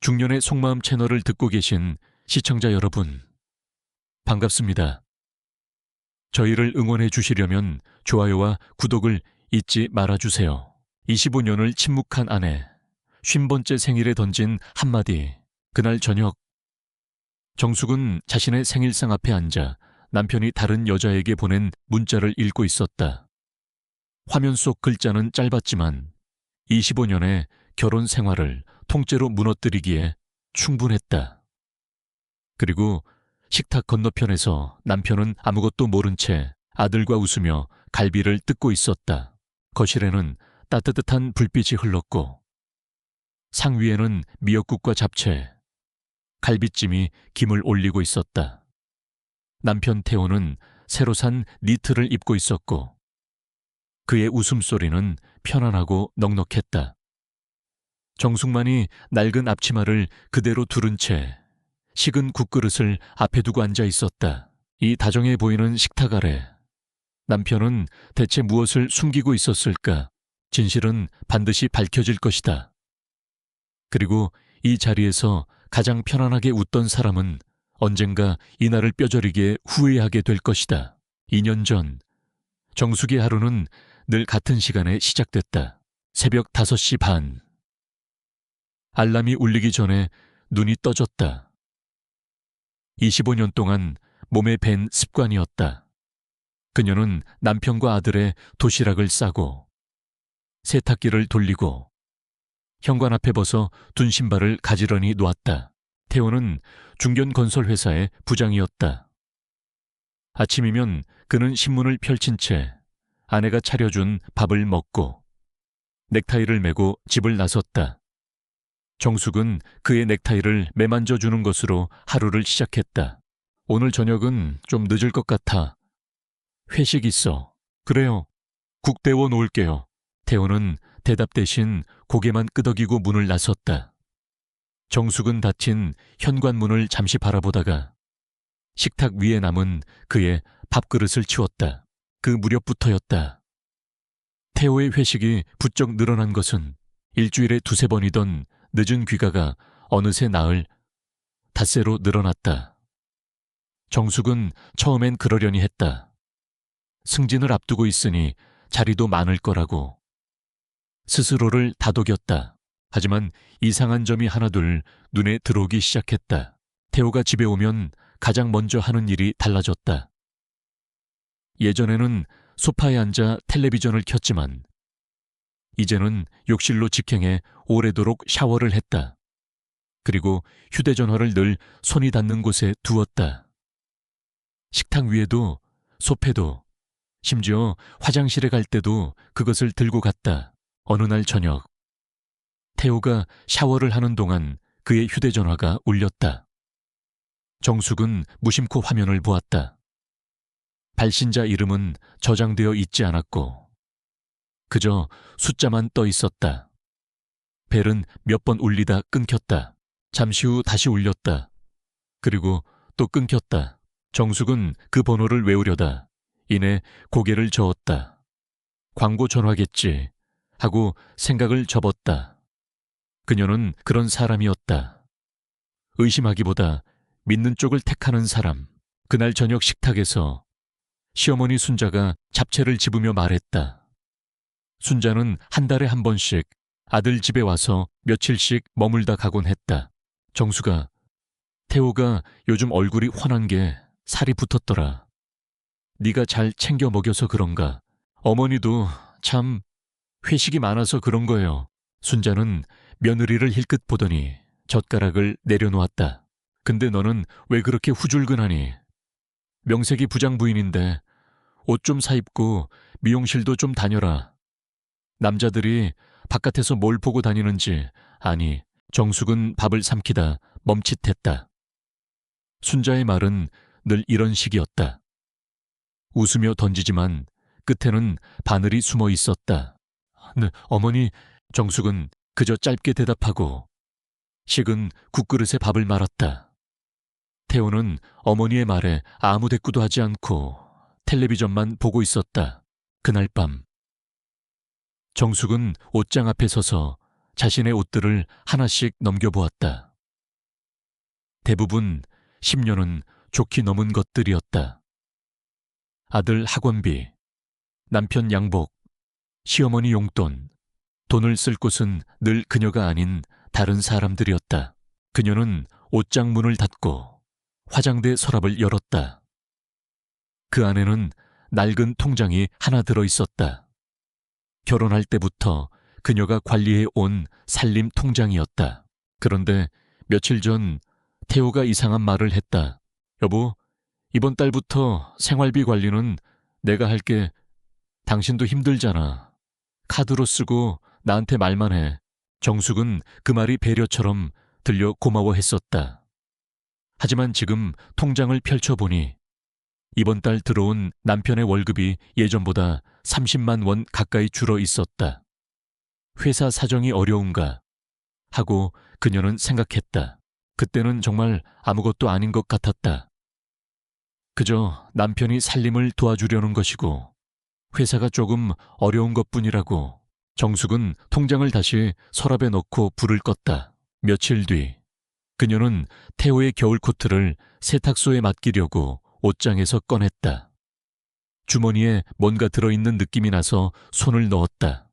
중년의 속마음 채널을 듣고 계신 시청자 여러분, 반갑습니다. 저희를 응원해 주시려면 좋아요와 구독을 잊지 말아주세요. 25년을 침묵한 아내, 50번째 생일에 던진 한마디. 그날 저녁, 정숙은 자신의 생일상 앞에 앉아 남편이 다른 여자에게 보낸 문자를 읽고 있었다. 화면 속 글자는 짧았지만 25년의 결혼 생활을 통째로 무너뜨리기에 충분했다. 그리고 식탁 건너편에서 남편은 아무것도 모른 채 아들과 웃으며 갈비를 뜯고 있었다. 거실에는 따뜻한 불빛이 흘렀고 상 위에는 미역국과 잡채, 갈비찜이 김을 올리고 있었다. 남편 태호는 새로 산 니트를 입고 있었고 그의 웃음소리는 편안하고 넉넉했다. 정숙만이 낡은 앞치마를 그대로 두른 채 식은 국그릇을 앞에 두고 앉아 있었다. 이 다정해 보이는 식탁 아래 남편은 대체 무엇을 숨기고 있었을까? 진실은 반드시 밝혀질 것이다. 그리고 이 자리에서 가장 편안하게 웃던 사람은 언젠가 이날을 뼈저리게 후회하게 될 것이다. 2년 전 정숙의 하루는 늘 같은 시간에 시작됐다. 새벽 5시 반. 알람이 울리기 전에 눈이 떠졌다. 25년 동안 몸에 밴 습관이었다. 그녀는 남편과 아들의 도시락을 싸고 세탁기를 돌리고 현관 앞에 벗어 둔 신발을 가지런히 놓았다. 태호는 중견건설회사의 부장이었다. 아침이면 그는 신문을 펼친 채 아내가 차려준 밥을 먹고 넥타이를 메고 집을 나섰다. 정숙은 그의 넥타이를 매만져 주는 것으로 하루를 시작했다. 오늘 저녁은 좀 늦을 것 같아. 회식 있어. 그래요. 국 데워 놓을게요. 태호는 대답 대신 고개만 끄덕이고 문을 나섰다. 정숙은 닫힌 현관문을 잠시 바라보다가 식탁 위에 남은 그의 밥그릇을 치웠다. 그 무렵부터였다. 태호의 회식이 부쩍 늘어난 것은 일주일에 2~3번이던 늦은 귀가가 어느새 나흘, 닷새로 늘어났다. 정숙은 처음엔 그러려니 했다. 승진을 앞두고 있으니 자리도 많을 거라고. 스스로를 다독였다. 하지만 이상한 점이 하나둘 눈에 들어오기 시작했다. 태호가 집에 오면 가장 먼저 하는 일이 달라졌다. 예전에는 소파에 앉아 텔레비전을 켰지만 이제는 욕실로 직행해 오래도록 샤워를 했다. 그리고 휴대전화를 늘 손이 닿는 곳에 두었다. 식탁 위에도 소패도 심지어 화장실에 갈 때도 그것을 들고 갔다. 어느 날 저녁 태호가 샤워를 하는 동안 그의 휴대전화가 울렸다. 정숙은 무심코 화면을 보았다. 발신자 이름은 저장되어 있지 않았고 그저 숫자만 떠 있었다. 벨은 몇 번 울리다 끊겼다. 잠시 후 다시 울렸다. 그리고 또 끊겼다. 정숙은 그 번호를 외우려다 이내 고개를 저었다. 광고 전화겠지 하고 생각을 접었다. 그녀는 그런 사람이었다. 의심하기보다 믿는 쪽을 택하는 사람. 그날 저녁 식탁에서 시어머니 순자가 잡채를 집으며 말했다. 순자는 한 달에 한 번씩 아들 집에 와서 며칠씩 머물다 가곤 했다. 정수가, 태호가 요즘 얼굴이 훤한 게 살이 붙었더라. 네가 잘 챙겨 먹여서 그런가. 어머니도 참 회식이 많아서 그런 거예요. 순자는 며느리를 힐끗 보더니 젓가락을 내려놓았다. 근데 너는 왜 그렇게 후줄근하니? 명색이 부장 부인인데 옷 좀 사입고 미용실도 좀 다녀라. 남자들이 바깥에서 뭘 보고 다니는지. 아니, 정숙은 밥을 삼키다 멈칫했다. 순자의 말은 늘 이런 식이었다. 웃으며 던지지만 끝에는 바늘이 숨어 있었다. 네, 어머니. 정숙은 그저 짧게 대답하고 식은 국그릇에 밥을 말았다. 태호는 어머니의 말에 아무 대꾸도 하지 않고 텔레비전만 보고 있었다. 그날 밤 정숙은 옷장 앞에 서서 자신의 옷들을 하나씩 넘겨보았다. 대부분 10년은 좋게 넘은 것들이었다. 아들 학원비, 남편 양복, 시어머니 용돈, 돈을 쓸 곳은 늘 그녀가 아닌 다른 사람들이었다. 그녀는 옷장 문을 닫고 화장대 서랍을 열었다. 그 안에는 낡은 통장이 하나 들어 있었다. 결혼할 때부터 그녀가 관리해 온 살림 통장이었다. 그런데 며칠 전 태호가 이상한 말을 했다. 여보, 이번 달부터 생활비 관리는 내가 할게. 당신도 힘들잖아. 카드로 쓰고 나한테 말만 해. 정숙은 그 말이 배려처럼 들려 고마워했었다. 하지만 지금 통장을 펼쳐보니 이번 달 들어온 남편의 월급이 예전보다 30만 원 가까이 줄어 있었다. 회사 사정이 어려운가 하고 그녀는 생각했다. 그때는 정말 아무것도 아닌 것 같았다. 그저 남편이 살림을 도와주려는 것이고 회사가 조금 어려운 것뿐이라고. 정숙은 통장을 다시 서랍에 넣고 불을 껐다. 며칠 뒤 그녀는 태호의 겨울 코트를 세탁소에 맡기려고 옷장에서 꺼냈다. 주머니에 뭔가 들어있는 느낌이 나서 손을 넣었다.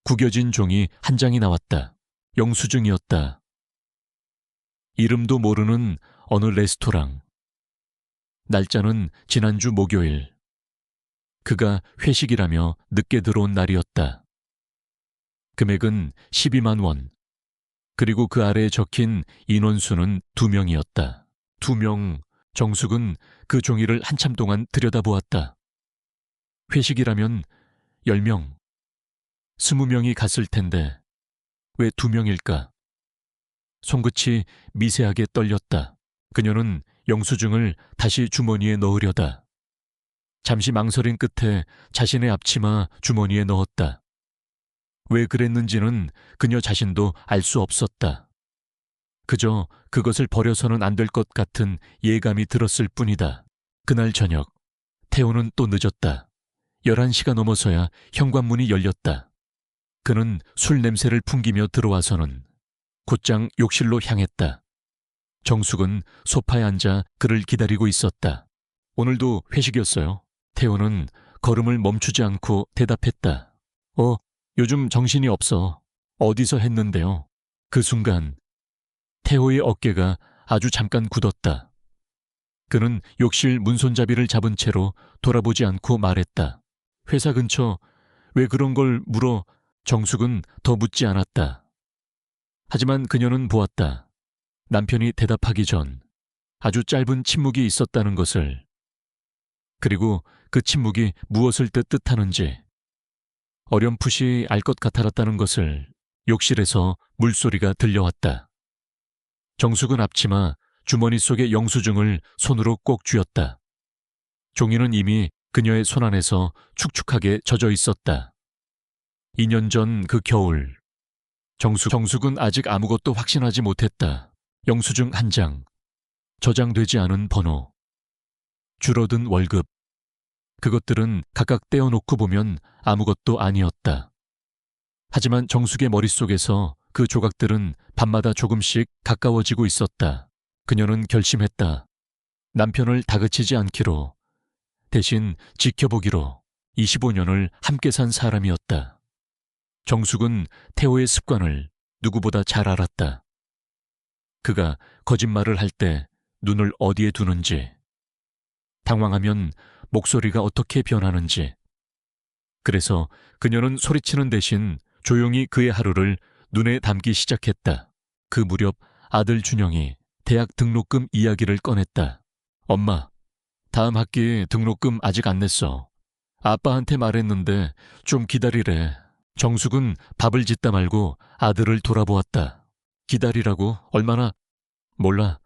구겨진 종이 한 장이 나왔다. 영수증이었다. 이름도 모르는 어느 레스토랑. 날짜는 지난주 목요일. 그가 회식이라며 늦게 들어온 날이었다. 금액은 12만 원. 그리고 그 아래에 적힌 인원수는 2명이었다. 2명. 정숙은 그 종이를 한참 동안 들여다보았다. 회식이라면 10명, 20명이 갔을 텐데 왜 2명일까? 손끝이 미세하게 떨렸다. 그녀는 영수증을 다시 주머니에 넣으려다 잠시 망설인 끝에 자신의 앞치마 주머니에 넣었다. 왜 그랬는지는 그녀 자신도 알 수 없었다. 그저 그것을 버려서는 안 될 것 같은 예감이 들었을 뿐이다. 그날 저녁, 태호는 또 늦었다. 11시가 넘어서야 현관문이 열렸다. 그는 술 냄새를 풍기며 들어와서는 곧장 욕실로 향했다. 정숙은 소파에 앉아 그를 기다리고 있었다. 오늘도 회식이었어요. 태호는 걸음을 멈추지 않고 대답했다. 요즘 정신이 없어. 어디서 했는데요. 그 순간 태호의 어깨가 아주 잠깐 굳었다. 그는 욕실 문손잡이를 잡은 채로 돌아보지 않고 말했다. 회사 근처. 왜 그런 걸 물어? 정숙은 더 묻지 않았다. 하지만 그녀는 보았다. 남편이 대답하기 전 아주 짧은 침묵이 있었다는 것을. 그리고 그 침묵이 무엇을 뜻하는지 어렴풋이 알 것 같았다는 것을. 욕실에서 물소리가 들려왔다. 정숙은 앞치마 주머니 속의 영수증을 손으로 꼭 쥐었다. 종이는 이미 그녀의 손안에서 축축하게 젖어 있었다. 2년 전 그 겨울, 정숙은 아직 아무것도 확신하지 못했다. 영수증 한 장, 저장되지 않은 번호, 줄어든 월급. 그것들은 각각 떼어놓고 보면 아무것도 아니었다. 하지만 정숙의 머릿속에서 그 조각들은 밤마다 조금씩 가까워지고 있었다. 그녀는 결심했다. 남편을 다그치지 않기로, 대신 지켜보기로. 25년을 함께 산 사람이었다. 정숙은 태호의 습관을 누구보다 잘 알았다. 그가 거짓말을 할 때 눈을 어디에 두는지, 당황하면 목소리가 어떻게 변하는지. 그래서 그녀는 소리치는 대신 조용히 그의 하루를 눈에 담기 시작했다. 그 무렵 아들 준영이 대학 등록금 이야기를 꺼냈다. 엄마, 다음 학기 등록금 아직 안 냈어. 아빠한테 말했는데 좀 기다리래. 정숙은 밥을 짓다 말고 아들을 돌아보았다. 기다리라고? 얼마나? 몰라.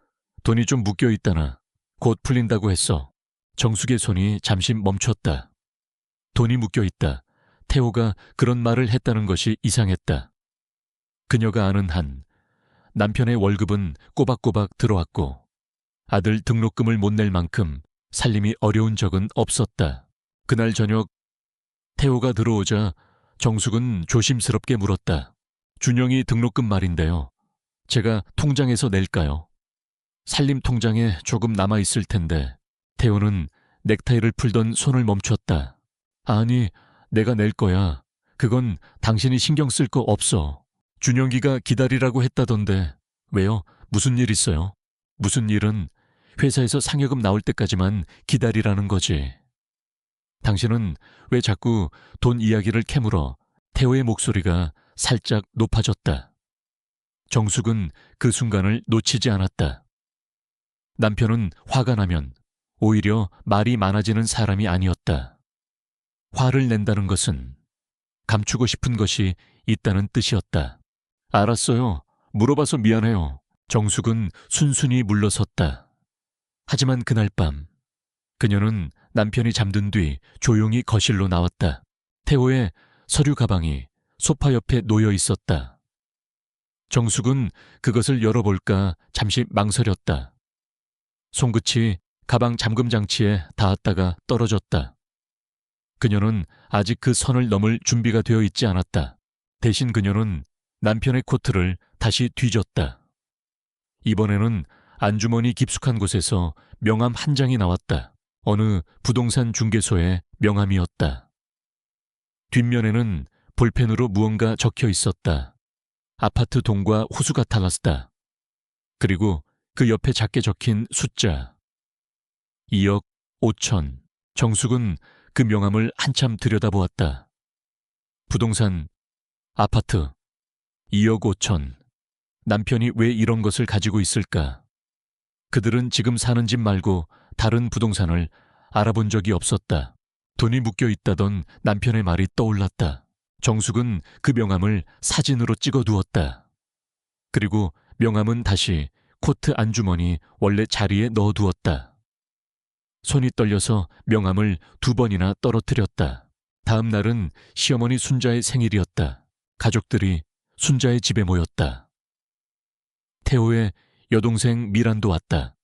돈이 좀 묶여 있다나. 곧 풀린다고 했어. 정숙의 손이 잠시 멈췄다. 돈이 묶여 있다. 태호가 그런 말을 했다는 것이 이상했다. 그녀가 아는 한 남편의 월급은 꼬박꼬박 들어왔고 아들 등록금을 못 낼 만큼 살림이 어려운 적은 없었다. 그날 저녁 태호가 들어오자 정숙은 조심스럽게 물었다. 준영이 등록금 말인데요. 제가 통장에서 낼까요? 살림 통장에 조금 남아있을 텐데. 태호는 넥타이를 풀던 손을 멈췄다. 아니, 내가 낼 거야. 그건 당신이 신경 쓸 거 없어. 준영기가 기다리라고 했다던데. 왜요? 무슨 일 있어요? 무슨 일은 회사에서 상여금 나올 때까지만 기다리라는 거지. 당신은 왜 자꾸 돈 이야기를 캐물어? 태호의 목소리가 살짝 높아졌다. 정숙은 그 순간을 놓치지 않았다. 남편은 화가 나면 오히려 말이 많아지는 사람이 아니었다. 화를 낸다는 것은 감추고 싶은 것이 있다는 뜻이었다. 알았어요. 물어봐서 미안해요. 정숙은 순순히 물러섰다. 하지만 그날 밤 그녀는 남편이 잠든 뒤 조용히 거실로 나왔다. 태호의 서류 가방이 소파 옆에 놓여 있었다. 정숙은 그것을 열어볼까 잠시 망설였다. 손끝이 가방 잠금 장치에 닿았다가 떨어졌다. 그녀는 아직 그 선을 넘을 준비가 되어 있지 않았다. 대신 그녀는 남편의 코트를 다시 뒤졌다. 이번에는 안주머니 깊숙한 곳에서 명함 한 장이 나왔다. 어느 부동산 중개소의 명함이었다. 뒷면에는 볼펜으로 무언가 적혀 있었다. 아파트 동과 호수가 탈났다. 그리고 그 옆에 작게 적힌 숫자 2억 5천. 정숙은 그 명함을 한참 들여다보았다. 부동산, 아파트 2억 5천. 남편이 왜 이런 것을 가지고 있을까? 그들은 지금 사는 집 말고 다른 부동산을 알아본 적이 없었다. 돈이 묶여 있다던 남편의 말이 떠올랐다. 정숙은 그 명함을 사진으로 찍어 두었다. 그리고 명함은 다시 코트 안주머니 원래 자리에 넣어두었다. 손이 떨려서 명함을 2번이나 떨어뜨렸다. 다음 날은 시어머니 순자의 생일이었다. 가족들이 순자의 집에 모였다. 태호의 여동생 미란도 왔다.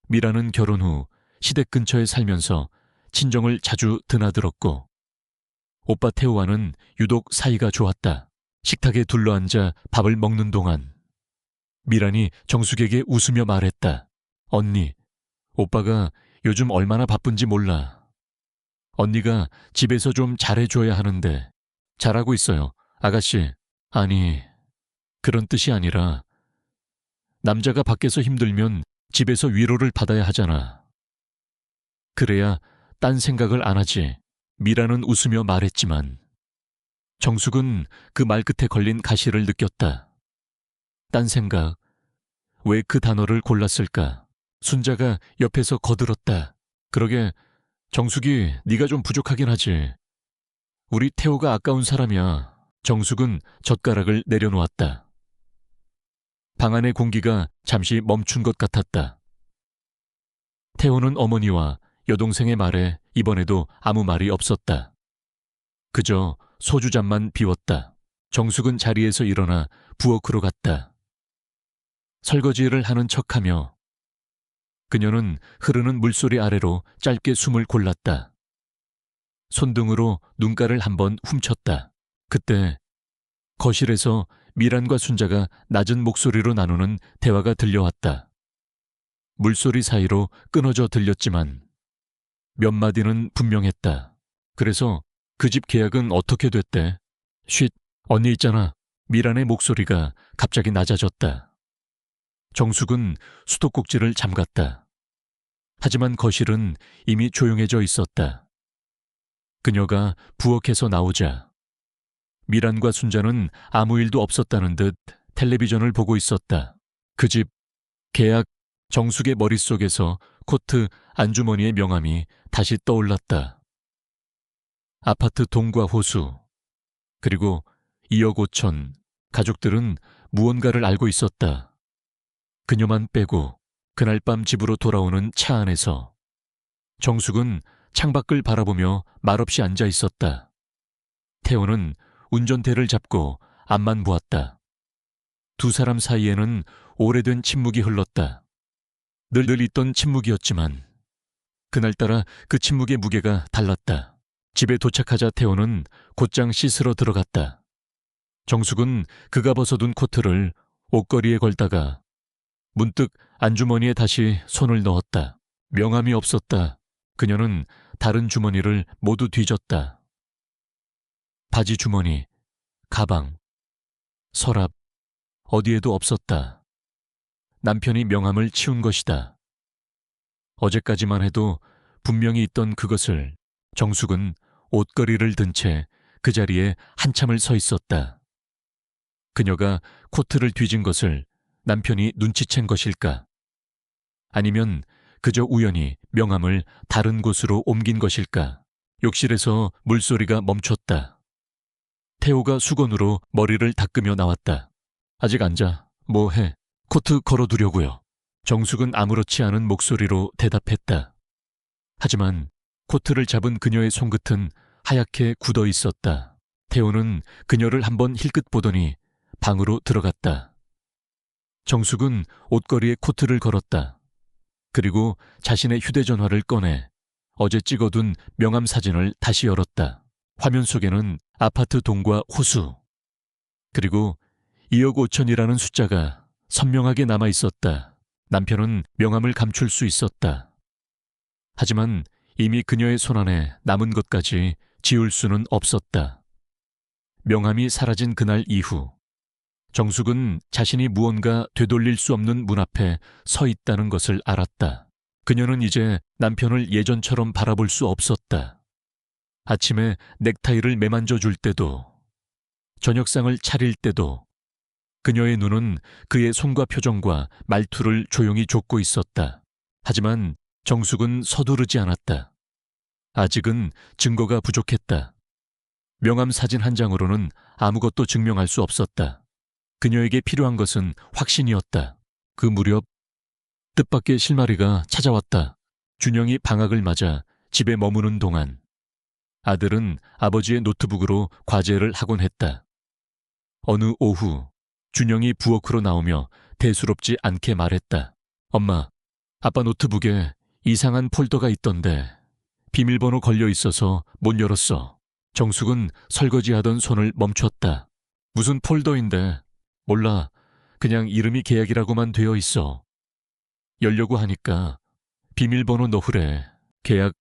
미란은 결혼 후 시댁 근처에 살면서 친정을 자주 드나들었고 오빠 태호와는 유독 사이가 좋았다. 식탁에 둘러앉아 밥을 먹는 동안 미란이 정숙에게 웃으며 말했다. 언니, 오빠가 요즘 얼마나 바쁜지 몰라. 언니가 집에서 좀 잘해줘야 하는데. 잘하고 있어요, 아가씨. 아니, 그런 뜻이 아니라 남자가 밖에서 힘들면 집에서 위로를 받아야 하잖아. 그래야 딴 생각을 안 하지. 미라는 웃으며 말했지만 정숙은 그 말 끝에 걸린 가시를 느꼈다. 딴 생각, 왜 그 단어를 골랐을까? 순자가 옆에서 거들었다. 그러게 정숙이 네가 좀 부족하긴 하지. 우리 태호가 아까운 사람이야. 정숙은 젓가락을 내려놓았다. 방 안의 공기가 잠시 멈춘 것 같았다. 태호는 어머니와 여동생의 말에 이번에도 아무 말이 없었다. 그저 소주잔만 비웠다. 정숙은 자리에서 일어나 부엌으로 갔다. 설거지를 하는 척하며 그녀는 흐르는 물소리 아래로 짧게 숨을 골랐다. 손등으로 눈가를 한번 훔쳤다. 그때 거실에서 미란과 순자가 낮은 목소리로 나누는 대화가 들려왔다. 물소리 사이로 끊어져 들렸지만 몇 마디는 분명했다. 그래서 그 집 계약은 어떻게 됐대? 쉿, 언니 있잖아. 미란의 목소리가 갑자기 낮아졌다. 정숙은 수도꼭지를 잠갔다. 하지만 거실은 이미 조용해져 있었다. 그녀가 부엌에서 나오자 미란과 순자는 아무 일도 없었다는 듯 텔레비전을 보고 있었다. 그 집 계약. 정숙의 머릿속에서 코트 안주머니의 명함이 다시 떠올랐다. 아파트 동과 호수, 그리고 2억 5천. 가족들은 무언가를 알고 있었다. 그녀만 빼고 그날 밤 집으로 돌아오는 차 안에서 정숙은 창밖을 바라보며 말없이 앉아 있었다. 태호는 운전대를 잡고 앞만 보았다. 두 사람 사이에는 오래된 침묵이 흘렀다. 늘 있던 침묵이었지만 그날따라 그 침묵의 무게가 달랐다. 집에 도착하자 태호는 곧장 씻으러 들어갔다. 정숙은 그가 벗어둔 코트를 옷걸이에 걸다가 문득 안주머니에 다시 손을 넣었다. 명함이 없었다. 그녀는 다른 주머니를 모두 뒤졌다. 바지 주머니, 가방, 서랍, 어디에도 없었다. 남편이 명함을 치운 것이다. 어제까지만 해도 분명히 있던 그것을 정숙은 옷걸이를 든 채 그 자리에 한참을 서 있었다. 그녀가 코트를 뒤진 것을 남편이 눈치챈 것일까? 아니면 그저 우연히 명함을 다른 곳으로 옮긴 것일까? 욕실에서 물소리가 멈췄다. 태호가 수건으로 머리를 닦으며 나왔다. 아직 앉아. 뭐 해? 코트 걸어두려고요. 정숙은 아무렇지 않은 목소리로 대답했다. 하지만 코트를 잡은 그녀의 손끝은 하얗게 굳어 있었다. 태호는 그녀를 한번 힐끗 보더니 방으로 들어갔다. 정숙은 옷걸이에 코트를 걸었다. 그리고 자신의 휴대전화를 꺼내 어제 찍어둔 명함 사진을 다시 열었다. 화면 속에는 아파트 동과 호수, 그리고 2억 5천이라는 숫자가 선명하게 남아 있었다. 남편은 명함을 감출 수 있었다. 하지만 이미 그녀의 손안에 남은 것까지 지울 수는 없었다. 명함이 사라진 그날 이후 정숙은 자신이 무언가 되돌릴 수 없는 문 앞에 서 있다는 것을 알았다. 그녀는 이제 남편을 예전처럼 바라볼 수 없었다. 아침에 넥타이를 매만져 줄 때도, 저녁상을 차릴 때도 그녀의 눈은 그의 손과 표정과 말투를 조용히 좇고 있었다. 하지만 정숙은 서두르지 않았다. 아직은 증거가 부족했다. 명함 사진 한 장으로는 아무것도 증명할 수 없었다. 그녀에게 필요한 것은 확신이었다. 그 무렵 뜻밖의 실마리가 찾아왔다. 준영이 방학을 맞아 집에 머무는 동안 아들은 아버지의 노트북으로 과제를 하곤 했다. 어느 오후 준영이 부엌으로 나오며 대수롭지 않게 말했다. 엄마, 아빠 노트북에 이상한 폴더가 있던데 비밀번호 걸려 있어서 못 열었어. 정숙은 설거지하던 손을 멈췄다. 무슨 폴더인데? 몰라. 그냥 이름이 계약이라고만 되어 있어. 열려고 하니까 비밀번호 넣으래. 계약.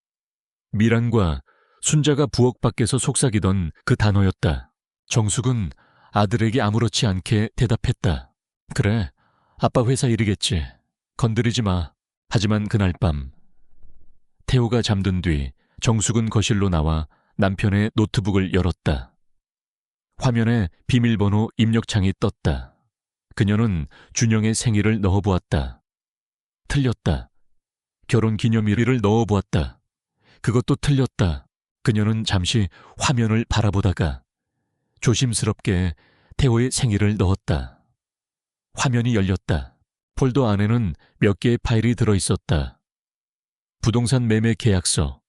미란과 순자가 부엌 밖에서 속삭이던 그 단어였다. 정숙은 아들에게 아무렇지 않게 대답했다. 그래, 아빠 회사 일이겠지. 건드리지 마. 하지만 그날 밤 태호가 잠든 뒤 정숙은 거실로 나와 남편의 노트북을 열었다. 화면에 비밀번호 입력창이 떴다. 그녀는 준영의 생일을 넣어보았다. 틀렸다. 결혼기념일을 넣어보았다. 그것도 틀렸다. 그녀는 잠시 화면을 바라보다가 조심스럽게 태호의 생일을 넣었다. 화면이 열렸다. 폴더 안에는 몇 개의 파일이 들어있었다. 부동산 매매 계약서,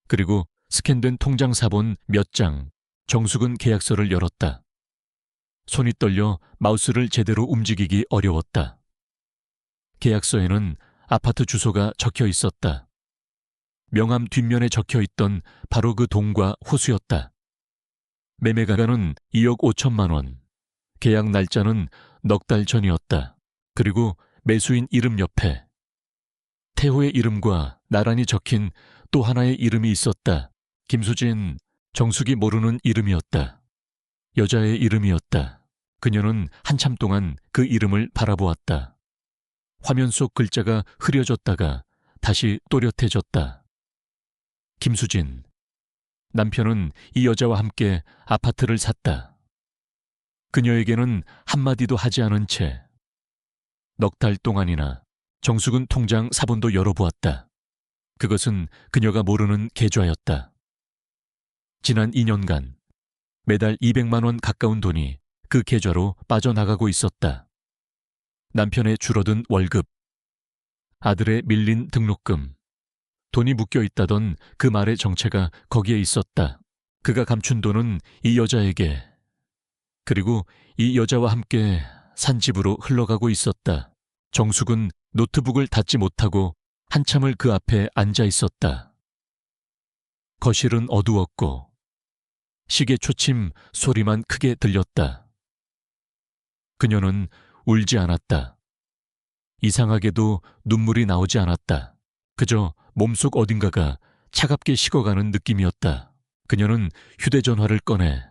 그리고 스캔된 통장 사본 몇 장. 정숙은 계약서를 열었다. 손이 떨려 마우스를 제대로 움직이기 어려웠다. 계약서에는 아파트 주소가 적혀 있었다. 명함 뒷면에 적혀 있던 바로 그 동과 호수였다. 매매가는 2억 5천만 원. 계약 날짜는 넉 달 전이었다. 그리고 매수인 이름 옆에 태호의 이름과 나란히 적힌 또 하나의 이름이 있었다. 김수진. 정숙이 모르는 이름이었다. 여자의 이름이었다. 그녀는 한참 동안 그 이름을 바라보았다. 화면 속 글자가 흐려졌다가 다시 또렷해졌다. 김수진. 남편은 이 여자와 함께 아파트를 샀다. 그녀에게는 한마디도 하지 않은 채 넉 달 동안이나 정숙은 통장 사본도 열어보았다. 그것은 그녀가 모르는 계좌였다. 지난 2년간 매달 200만 원 가까운 돈이 그 계좌로 빠져나가고 있었다. 남편의 줄어든 월급, 아들의 밀린 등록금, 돈이 묶여 있다던 그 말의 정체가 거기에 있었다. 그가 감춘 돈은 이 여자에게, 그리고 이 여자와 함께 산 집으로 흘러가고 있었다. 정숙은 노트북을 닫지 못하고 한참을 그 앞에 앉아 있었다. 거실은 어두웠고 시계 초침 소리만 크게 들렸다. 그녀는 울지 않았다. 이상하게도 눈물이 나오지 않았다. 그저 몸속 어딘가가 차갑게 식어가는 느낌이었다. 그녀는 휴대전화를 꺼내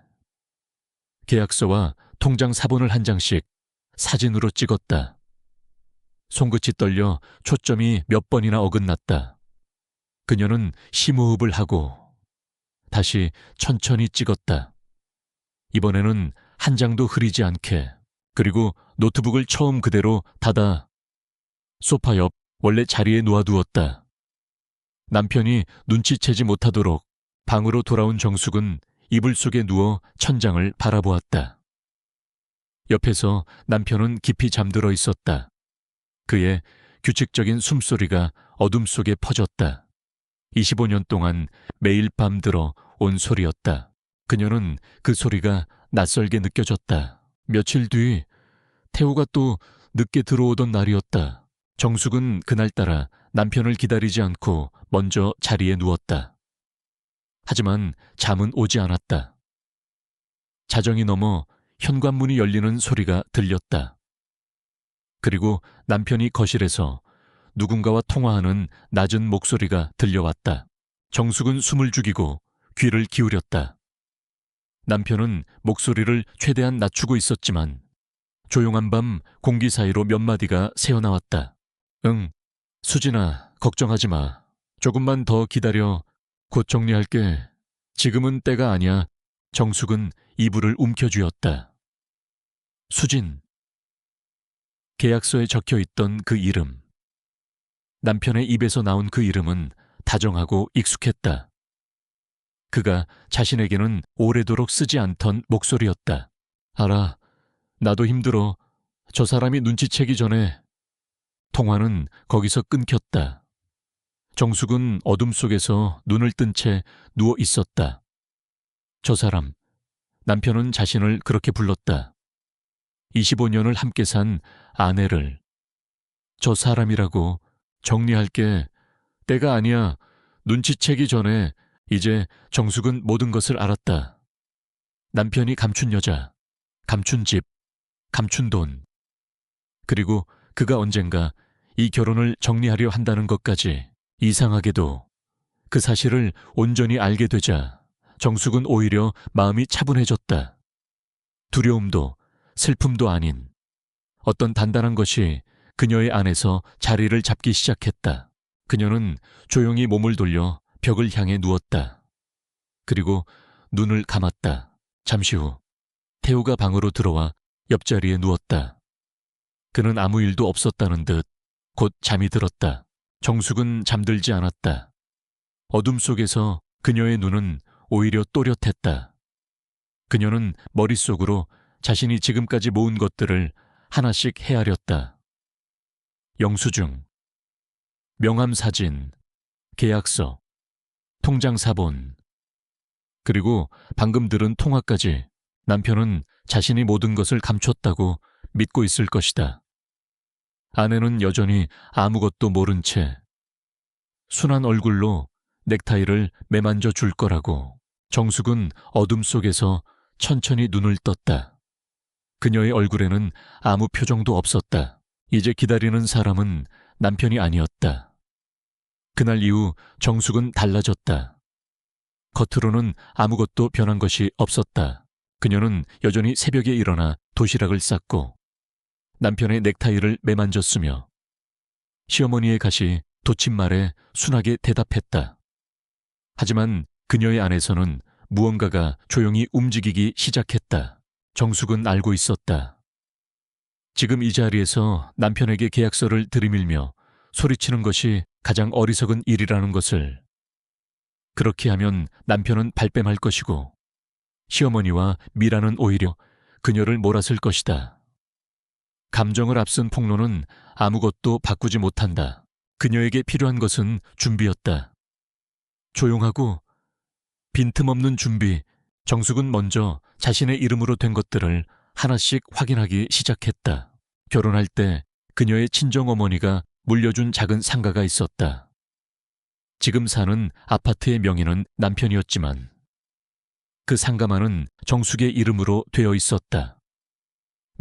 계약서와 통장 사본을 한 장씩 사진으로 찍었다. 손끝이 떨려 초점이 몇 번이나 어긋났다. 그녀는 심호흡을 하고 다시 천천히 찍었다. 이번에는 한 장도 흐리지 않게, 그리고 노트북을 처음 그대로 닫아 소파 옆 원래 자리에 놓아두었다. 남편이 눈치채지 못하도록 방으로 돌아온 정숙은 이불 속에 누워 천장을 바라보았다. 옆에서 남편은 깊이 잠들어 있었다. 그의 규칙적인 숨소리가 어둠 속에 퍼졌다. 25년 동안 매일 밤들어 온 소리였다. 그녀는 그 소리가 낯설게 느껴졌다. 며칠 뒤 태호가 또 늦게 들어오던 날이었다. 정숙은 그날따라 남편을 기다리지 않고 먼저 자리에 누웠다. 하지만 잠은 오지 않았다. 자정이 넘어 현관문이 열리는 소리가 들렸다. 그리고 남편이 거실에서 누군가와 통화하는 낮은 목소리가 들려왔다. 정숙은 숨을 죽이고 귀를 기울였다. 남편은 목소리를 최대한 낮추고 있었지만 조용한 밤 공기 사이로 몇 마디가 새어나왔다. 응, 수진아, 걱정하지 마. 조금만 더 기다려. 곧 정리할게. 지금은 때가 아니야. 정숙은 이불을 움켜쥐었다. 수진. 계약서에 적혀있던 그 이름. 남편의 입에서 나온 그 이름은 다정하고 익숙했다. 그가 자신에게는 오래도록 쓰지 않던 목소리였다. 알아. 나도 힘들어. 저 사람이 눈치채기 전에. 통화는 거기서 끊겼다. 정숙은 어둠 속에서 눈을 뜬 채 누워 있었다. 저 사람. 남편은 자신을 그렇게 불렀다. 25년을 함께 산 아내를. 저 사람이라고. 정리할게. 때가 아니야. 눈치채기 전에. 이제 정숙은 모든 것을 알았다. 남편이 감춘 여자, 감춘 집, 감춘 돈. 그리고 그가 언젠가 이 결혼을 정리하려 한다는 것까지. 이상하게도 그 사실을 온전히 알게 되자 정숙은 오히려 마음이 차분해졌다. 두려움도 슬픔도 아닌 어떤 단단한 것이 그녀의 안에서 자리를 잡기 시작했다. 그녀는 조용히 몸을 돌려 벽을 향해 누웠다. 그리고 눈을 감았다. 잠시 후 태우가 방으로 들어와 옆자리에 누웠다. 그는 아무 일도 없었다는 듯 곧 잠이 들었다. 정숙은 잠들지 않았다. 어둠 속에서 그녀의 눈은 오히려 또렷했다. 그녀는 머릿속으로 자신이 지금까지 모은 것들을 하나씩 헤아렸다. 영수증, 명함 사진, 계약서, 통장 사본, 그리고 방금 들은 통화까지. 남편은 자신이 모든 것을 감췄다고 믿고 있을 것이다. 아내는 여전히 아무것도 모른 채 순한 얼굴로 넥타이를 매만져 줄 거라고. 정숙은 어둠 속에서 천천히 눈을 떴다. 그녀의 얼굴에는 아무 표정도 없었다. 이제 기다리는 사람은 남편이 아니었다. 그날 이후 정숙은 달라졌다. 겉으로는 아무것도 변한 것이 없었다. 그녀는 여전히 새벽에 일어나 도시락을 쌌고 남편의 넥타이를 매만졌으며 시어머니의 가시 도침말에 순하게 대답했다. 하지만 그녀의 안에서는 무언가가 조용히 움직이기 시작했다. 정숙은 알고 있었다. 지금 이 자리에서 남편에게 계약서를 들이밀며 소리치는 것이 가장 어리석은 일이라는 것을. 그렇게 하면 남편은 발뺌할 것이고 시어머니와 미라는 오히려 그녀를 몰아쓸 것이다. 감정을 앞선 폭로는 아무것도 바꾸지 못한다. 그녀에게 필요한 것은 준비였다. 조용하고 빈틈없는 준비. 정숙은 먼저 자신의 이름으로 된 것들을 하나씩 확인하기 시작했다. 결혼할 때 그녀의 친정어머니가 물려준 작은 상가가 있었다. 지금 사는 아파트의 명의는 남편이었지만 그 상가만은 정숙의 이름으로 되어 있었다.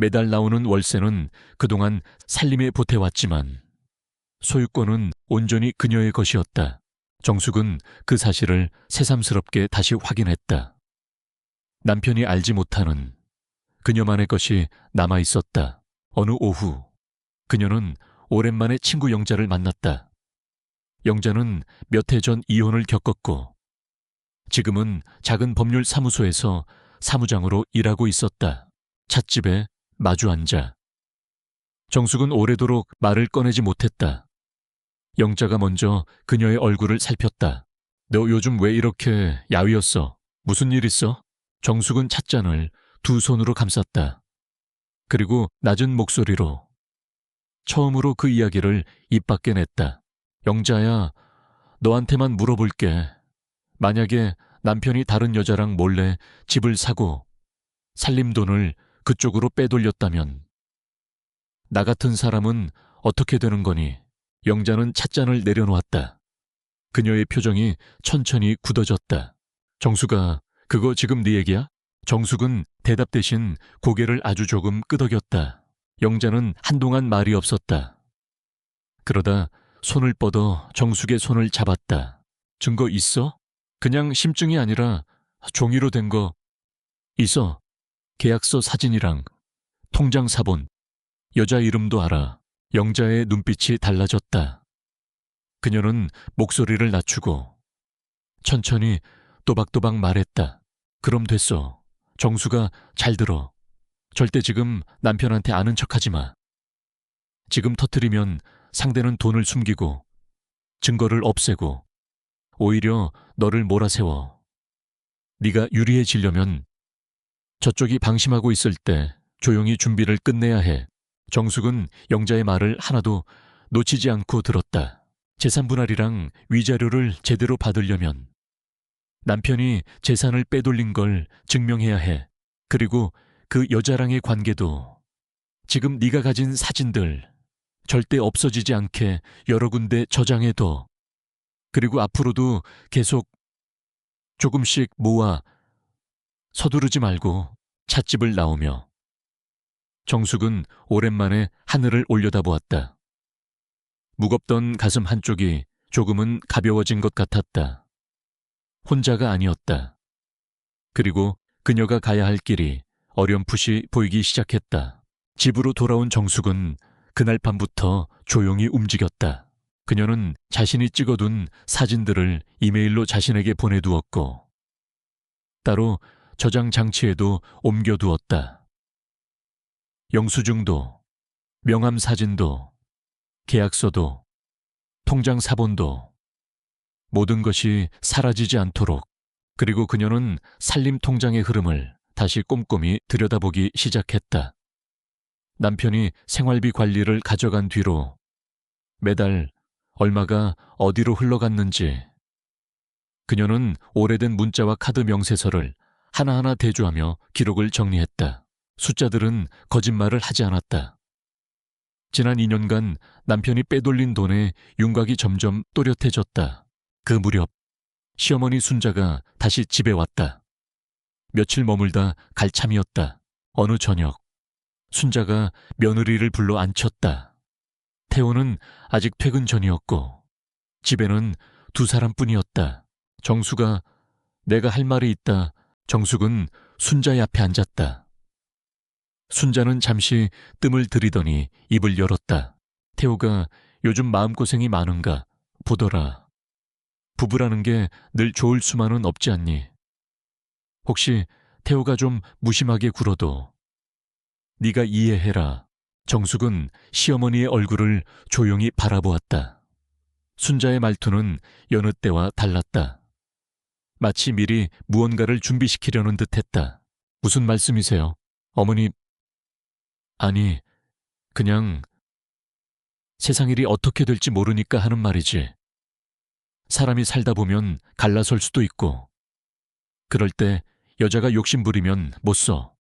매달 나오는 월세는 그동안 살림에 보태왔지만 소유권은 온전히 그녀의 것이었다. 정숙은 그 사실을 새삼스럽게 다시 확인했다. 남편이 알지 못하는 그녀만의 것이 남아있었다. 어느 오후 그녀는 오랜만에 친구 영자를 만났다. 영자는 몇 해 전 이혼을 겪었고 지금은 작은 법률 사무소에서 사무장으로 일하고 있었다. 찻집에 마주 앉아 정숙은 오래도록 말을 꺼내지 못했다. 영자가 먼저 그녀의 얼굴을 살폈다. 너 요즘 왜 이렇게 야위었어? 무슨 일 있어? 정숙은 찻잔을 두 손으로 감쌌다. 그리고 낮은 목소리로 처음으로 그 이야기를 입 밖에 냈다. 영자야, 너한테만 물어볼게. 만약에 남편이 다른 여자랑 몰래 집을 사고 살림돈을 그쪽으로 빼돌렸다면 나 같은 사람은 어떻게 되는 거니? 영자는 찻잔을 내려놓았다. 그녀의 표정이 천천히 굳어졌다. 정숙아, 그거 지금 네 얘기야? 정숙은 대답 대신 고개를 아주 조금 끄덕였다. 영자는 한동안 말이 없었다. 그러다 손을 뻗어 정숙의 손을 잡았다. 증거 있어? 그냥 심증이 아니라 종이로 된 거 있어. 계약서 사진이랑 통장 사본, 여자 이름도 알아. 영자의 눈빛이 달라졌다. 그녀는 목소리를 낮추고 천천히 또박또박 말했다. 그럼 됐어. 정수가 잘 들어. 절대 지금 남편한테 아는 척하지 마. 지금 터뜨리면 상대는 돈을 숨기고 증거를 없애고 오히려 너를 몰아세워. 네가 유리해지려면 저쪽이 방심하고 있을 때 조용히 준비를 끝내야 해. 정숙은 영자의 말을 하나도 놓치지 않고 들었다. 재산분할이랑 위자료를 제대로 받으려면 남편이 재산을 빼돌린 걸 증명해야 해. 그리고 그 여자랑의 관계도 지금 네가 가진 사진들 절대 없어지지 않게 여러 군데 저장해둬. 그리고 앞으로도 계속 조금씩 모아. 서두르지 말고. 찻집을 나오며 정숙은 오랜만에 하늘을 올려다보았다. 무겁던 가슴 한쪽이 조금은 가벼워진 것 같았다. 혼자가 아니었다. 그리고 그녀가 가야 할 길이 어렴풋이 보이기 시작했다. 집으로 돌아온 정숙은 그날 밤부터 조용히 움직였다. 그녀는 자신이 찍어둔 사진들을 이메일로 자신에게 보내두었고 따로 저장 장치에도 옮겨두었다. 영수증도, 명함 사진도, 계약서도, 통장 사본도 모든 것이 사라지지 않도록. 그리고 그녀는 살림 통장의 흐름을 다시 꼼꼼히 들여다보기 시작했다. 남편이 생활비 관리를 가져간 뒤로 매달 얼마가 어디로 흘러갔는지 그녀는 오래된 문자와 카드 명세서를 하나하나 대조하며 기록을 정리했다. 숫자들은 거짓말을 하지 않았다. 지난 2년간 남편이 빼돌린 돈에 윤곽이 점점 또렷해졌다. 그 무렵 시어머니 순자가 다시 집에 왔다. 며칠 머물다 갈 참이었다. 어느 저녁 순자가 며느리를 불러 앉혔다. 태호는 아직 퇴근 전이었고 집에는 두 사람뿐이었다. 정수가 내가 할 말이 있다. 정숙은 순자의 앞에 앉았다. 순자는 잠시 뜸을 들이더니 입을 열었다. 태호가 요즘 마음고생이 많은가 보더라. 부부라는 게 늘 좋을 수만은 없지 않니? 혹시 태호가 좀 무심하게 굴어도 네가 이해해라. 정숙은 시어머니의 얼굴을 조용히 바라보았다. 순자의 말투는 여느 때와 달랐다. 마치 미리 무언가를 준비시키려는 듯했다. 무슨 말씀이세요? 어머니, 아니, 그냥 세상 일이 어떻게 될지 모르니까 하는 말이지. 사람이 살다 보면 갈라설 수도 있고 그럴 때 여자가 욕심부리면 못 써.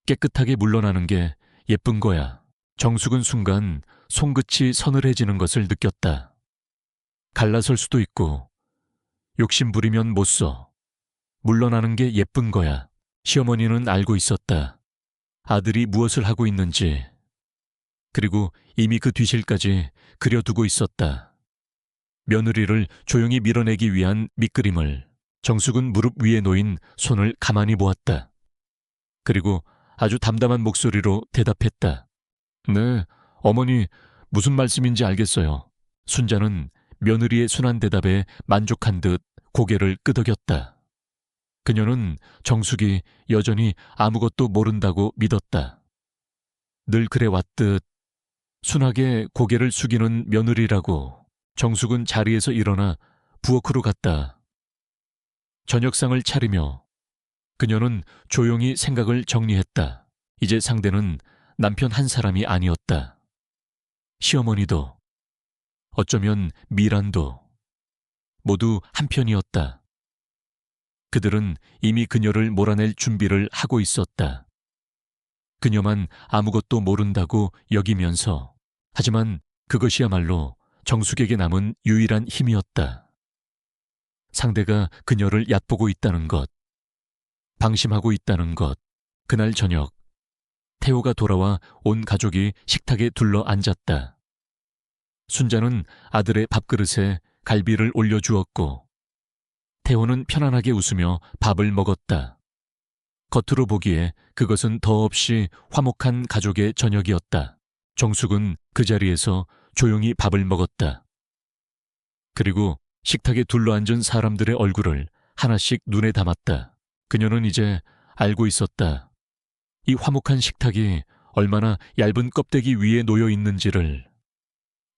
깨끗하게 물러나는 게 예쁜 거야. 정숙은 순간 손끝이 서늘해지는 것을 느꼈다. 갈라설 수도 있고 욕심 부리면 못 써. 물러나는 게 예쁜 거야. 시어머니는 알고 있었다. 아들이 무엇을 하고 있는지, 그리고 이미 그 뒤실까지 그려두고 있었다. 며느리를 조용히 밀어내기 위한 밑그림을 정숙은 무릎 위에 놓인 손을 가만히 보았다. 그리고 아주 담담한 목소리로 대답했다. 네, 어머니, 무슨 말씀인지 알겠어요. 순자는 며느리의 순한 대답에 만족한 듯 고개를 끄덕였다. 그녀는 정숙이 여전히 아무것도 모른다고 믿었다. 늘 그래왔듯 순하게 고개를 숙이는 며느리라고 정숙은 자리에서 일어나 부엌으로 갔다. 저녁상을 차리며 그녀는 조용히 생각을 정리했다. 이제 상대는 남편 한 사람이 아니었다. 시어머니도, 어쩌면 미란도, 모두 한편이었다. 그들은 이미 그녀를 몰아낼 준비를 하고 있었다. 그녀만 아무것도 모른다고 여기면서, 하지만 그것이야말로 정숙에게 남은 유일한 힘이었다. 상대가 그녀를 얕보고 있다는 것, 방심하고 있다는 것. 그날 저녁, 태호가 돌아와 온 가족이 식탁에 둘러 앉았다. 순자는 아들의 밥그릇에 갈비를 올려주었고, 태호는 편안하게 웃으며 밥을 먹었다. 겉으로 보기에 그것은 더없이 화목한 가족의 저녁이었다. 정숙은 그 자리에서 조용히 밥을 먹었다. 그리고 식탁에 둘러앉은 사람들의 얼굴을 하나씩 눈에 담았다. 그녀는 이제 알고 있었다. 이 화목한 식탁이 얼마나 얇은 껍데기 위에 놓여 있는지를,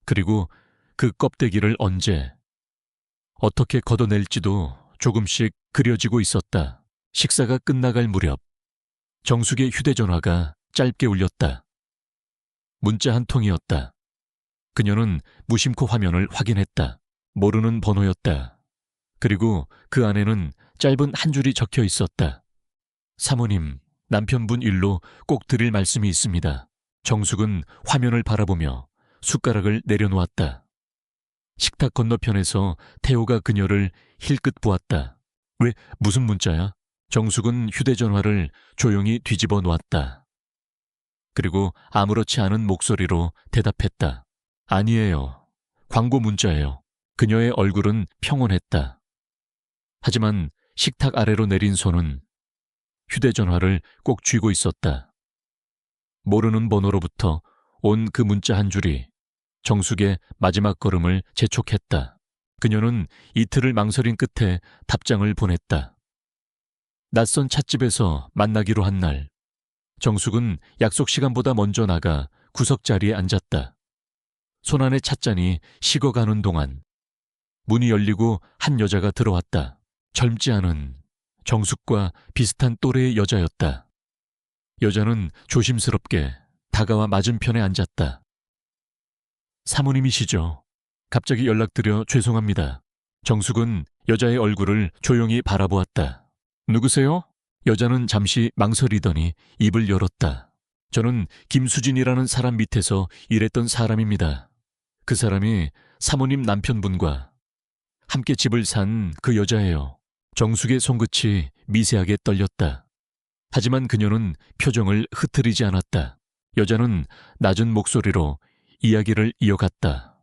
그리고 그 껍데기를 언제, 어떻게 걷어낼지도 조금씩 그려지고 있었다. 식사가 끝나갈 무렵 정숙의 휴대전화가 짧게 울렸다. 문자 한 통이었다. 그녀는 무심코 화면을 확인했다. 모르는 번호였다. 그리고 그 안에는 짧은 한 줄이 적혀 있었다. 사모님, 남편분 일로 꼭 드릴 말씀이 있습니다. 정숙은 화면을 바라보며 숟가락을 내려놓았다. 식탁 건너편에서 태호가 그녀를 힐끗 보았다. 왜, 무슨 문자야? 정숙은 휴대전화를 조용히 뒤집어 놓았다. 그리고 아무렇지 않은 목소리로 대답했다. 아니에요. 광고 문자예요. 그녀의 얼굴은 평온했다. 하지만 식탁 아래로 내린 손은 휴대전화를 꼭 쥐고 있었다. 모르는 번호로부터 온 그 문자 한 줄이 정숙의 마지막 걸음을 재촉했다. 그녀는 이틀을 망설인 끝에 답장을 보냈다. 낯선 찻집에서 만나기로 한 날, 정숙은 약속 시간보다 먼저 나가 구석 자리에 앉았다. 손안의 찻잔이 식어가는 동안 문이 열리고 한 여자가 들어왔다. 젊지 않은 정숙과 비슷한 또래의 여자였다. 여자는 조심스럽게 다가와 맞은편에 앉았다. 사모님이시죠? 갑자기 연락드려 죄송합니다. 정숙은 여자의 얼굴을 조용히 바라보았다. 누구세요? 여자는 잠시 망설이더니 입을 열었다. 저는 김수진이라는 사람 밑에서 일했던 사람입니다. 그 사람이 사모님 남편분과 함께 집을 산 그 여자예요. 정숙의 손끝이 미세하게 떨렸다. 하지만 그녀는 표정을 흐트리지 않았다. 여자는 낮은 목소리로 이야기를 이어갔다.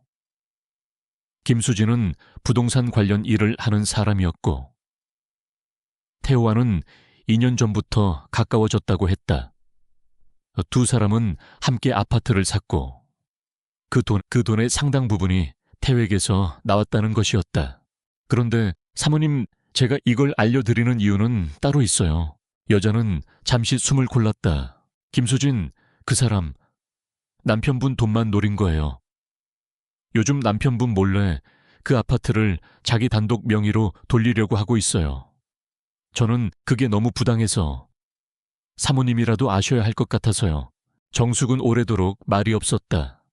김수진은 부동산 관련 일을 하는 사람이었고, 태호와는 2년 전부터 가까워졌다고 했다. 두 사람은 함께 아파트를 샀고, 그 돈의 상당 부분이 태호에게서 나왔다는 것이었다. 그런데 사모님, 제가 이걸 알려드리는 이유는 따로 있어요. 여자는 잠시 숨을 골랐다. 김수진, 그 사람, 남편분 돈만 노린 거예요. 요즘 남편분 몰래 그 아파트를 자기 단독 명의로 돌리려고 하고 있어요. 저는 그게 너무 부당해서 사모님이라도 아셔야 할 것 같아서요. 정숙은 오래도록 말이 없었다.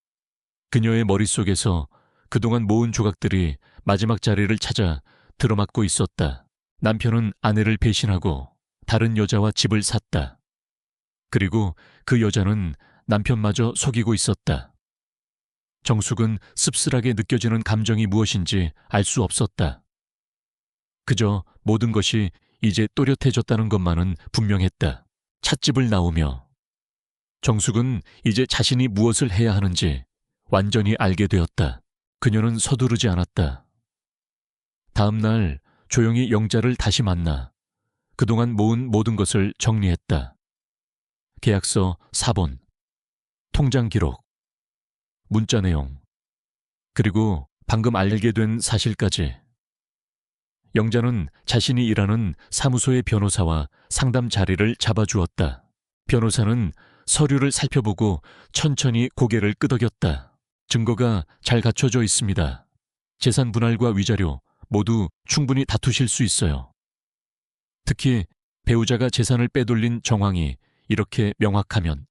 그녀의 머릿속에서 그동안 모은 조각들이 마지막 자리를 찾아 들어맞고 있었다. 남편은 아내를 배신하고 다른 여자와 집을 샀다. 그리고 그 여자는 남편마저 속이고 있었다. 정숙은 씁쓸하게 느껴지는 감정이 무엇인지 알 수 없었다. 그저 모든 것이 이제 또렷해졌다는 것만은 분명했다. 찻집을 나오며 정숙은 이제 자신이 무엇을 해야 하는지 완전히 알게 되었다. 그녀는 서두르지 않았다. 다음 날 조용히 영자를 다시 만나 그동안 모은 모든 것을 정리했다. 계약서, 사본, 통장 기록, 문자 내용, 그리고 방금 알게 된 사실까지. 영자는 자신이 일하는 사무소의 변호사와 상담 자리를 잡아주었다. 변호사는 서류를 살펴보고 천천히 고개를 끄덕였다. 증거가 잘 갖춰져 있습니다. 재산 분할과 위자료 모두 충분히 다투실 수 있어요. 특히 배우자가 재산을 빼돌린 정황이 이렇게 명확하면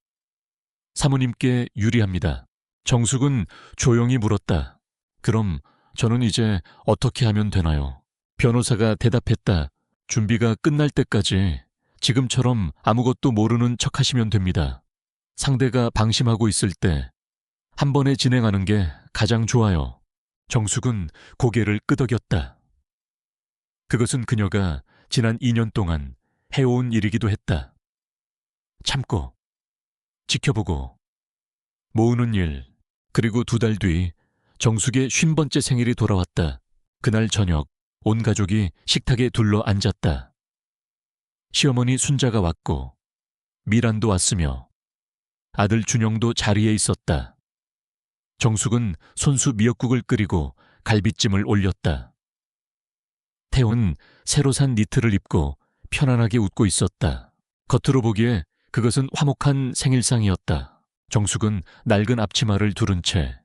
사모님께 유리합니다. 정숙은 조용히 물었다. 그럼 저는 이제 어떻게 하면 되나요? 변호사가 대답했다. 준비가 끝날 때까지 지금처럼 아무것도 모르는 척 하시면 됩니다. 상대가 방심하고 있을 때 한 번에 진행하는 게 가장 좋아요. 정숙은 고개를 끄덕였다. 그것은 그녀가 지난 2년 동안 해온 일이기도 했다. 참고, 지켜보고, 모으는 일, 그리고 2달 뒤 정숙의 50번째 생일이 돌아왔다. 그날 저녁 온 가족이 식탁에 둘러 앉았다. 시어머니 순자가 왔고 미란도 왔으며 아들 준영도 자리에 있었다. 정숙은 손수 미역국을 끓이고 갈비찜을 올렸다. 태호는 새로 산 니트를 입고 편안하게 웃고 있었다. 겉으로 보기에 그것은 화목한 생일상이었다. 정숙은 낡은 앞치마를 두른 채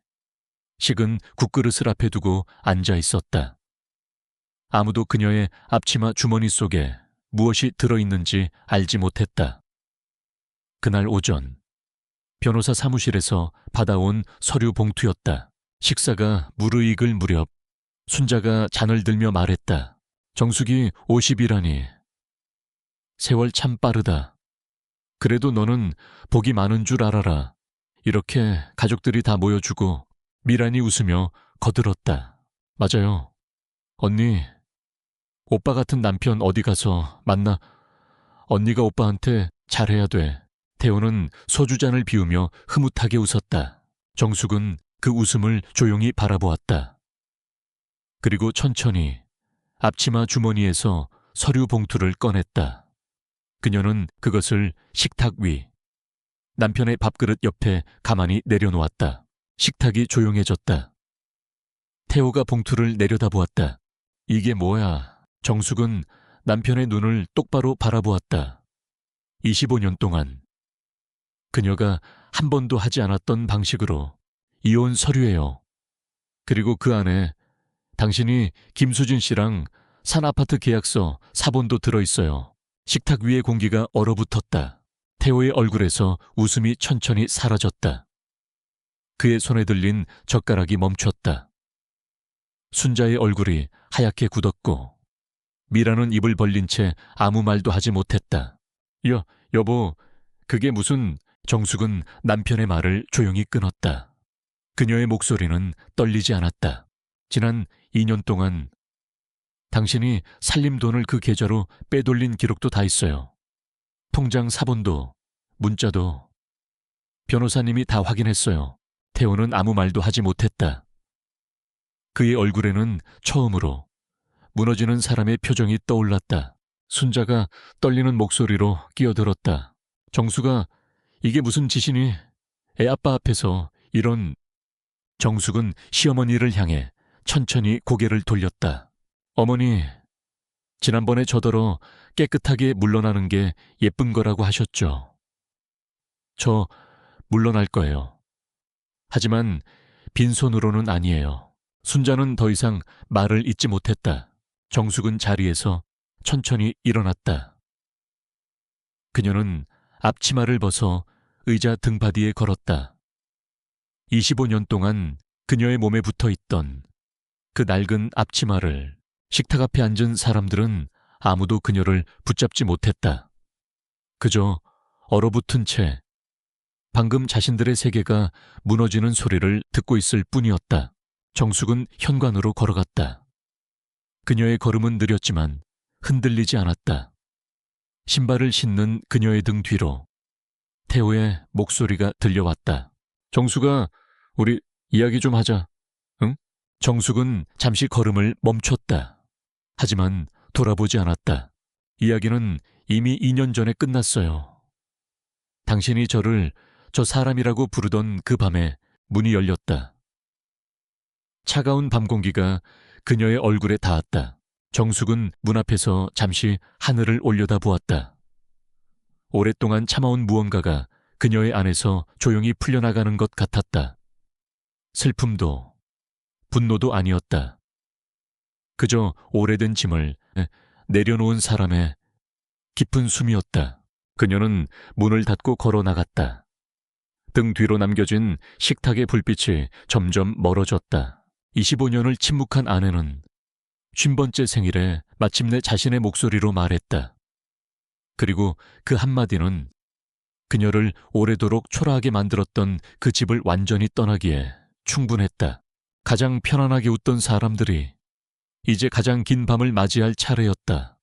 식은 국그릇을 앞에 두고 앉아 있었다. 아무도 그녀의 앞치마 주머니 속에 무엇이 들어있는지 알지 못했다. 그날 오전 변호사 사무실에서 받아온 서류 봉투였다. 식사가 무르익을 무렵 순자가 잔을 들며 말했다. 정숙이 50이라니. 세월 참 빠르다. 그래도 너는 복이 많은 줄 알아라. 이렇게 가족들이 다 모여주고 미란이 웃으며 거들었다. 맞아요. 언니, 오빠 같은 남편 어디 가서 만나. 언니가 오빠한테 잘해야 돼. 태호는 소주잔을 비우며 흐뭇하게 웃었다. 정숙은 그 웃음을 조용히 바라보았다. 그리고 천천히 앞치마 주머니에서 서류 봉투를 꺼냈다. 그녀는 그것을 식탁 위, 남편의 밥그릇 옆에 가만히 내려놓았다. 식탁이 조용해졌다. 태호가 봉투를 내려다보았다. 이게 뭐야? 정숙은 남편의 눈을 똑바로 바라보았다. 25년 동안 그녀가 한 번도 하지 않았던 방식으로 이혼 서류예요. 그리고 그 안에 당신이 김수진 씨랑 산 아파트 계약서 사본도 들어있어요. 식탁 위의 공기가 얼어붙었다. 태호의 얼굴에서 웃음이 천천히 사라졌다. 그의 손에 들린 젓가락이 멈췄다. 순자의 얼굴이 하얗게 굳었고 미라는 입을 벌린 채 아무 말도 하지 못했다. 여보, 그게 무슨... 정숙은 남편의 말을 조용히 끊었다. 그녀의 목소리는 떨리지 않았다. 지난 2년 동안 당신이 살림 돈을 그 계좌로 빼돌린 기록도 다 있어요. 통장 사본도, 문자도. 변호사님이 다 확인했어요. 태호는 아무 말도 하지 못했다. 그의 얼굴에는 처음으로 무너지는 사람의 표정이 떠올랐다. 순자가 떨리는 목소리로 끼어들었다. 정수가 이게 무슨 짓이니? 애 아빠 앞에서 이런... 정숙은 시어머니를 향해 천천히 고개를 돌렸다. 어머니, 지난번에 저더러 깨끗하게 물러나는 게 예쁜 거라고 하셨죠. 저 물러날 거예요. 하지만 빈손으로는 아니에요. 순자는 더 이상 말을 잇지 못했다. 정숙은 자리에서 천천히 일어났다. 그녀는 앞치마를 벗어 의자 등받이에 걸었다. 25년 동안 그녀의 몸에 붙어있던 그 낡은 앞치마를 식탁 앞에 앉은 사람들은 아무도 그녀를 붙잡지 못했다. 그저 얼어붙은 채 방금 자신들의 세계가 무너지는 소리를 듣고 있을 뿐이었다. 정숙은 현관으로 걸어갔다. 그녀의 걸음은 느렸지만 흔들리지 않았다. 신발을 신는 그녀의 등 뒤로 태호의 목소리가 들려왔다. 정숙아, 우리 이야기 좀 하자. 응? 정숙은 잠시 걸음을 멈췄다. 하지만 돌아보지 않았다. 이야기는 이미 2년 전에 끝났어요. 당신이 저를 저 사람이라고 부르던 그 밤에 문이 열렸다. 차가운 밤 공기가 그녀의 얼굴에 닿았다. 정숙은 문 앞에서 잠시 하늘을 올려다보았다. 오랫동안 참아온 무언가가 그녀의 안에서 조용히 풀려나가는 것 같았다. 슬픔도 분노도 아니었다. 그저 오래된 짐을 내려놓은 사람의 깊은 숨이었다. 그녀는 문을 닫고 걸어 나갔다. 등 뒤로 남겨진 식탁의 불빛이 점점 멀어졌다. 25년을 침묵한 아내는 50번째 생일에 마침내 자신의 목소리로 말했다. 그리고 그 한마디는 그녀를 오래도록 초라하게 만들었던 그 집을 완전히 떠나기에 충분했다. 가장 편안하게 웃던 사람들이 이제 가장 긴 밤을 맞이할 차례였다.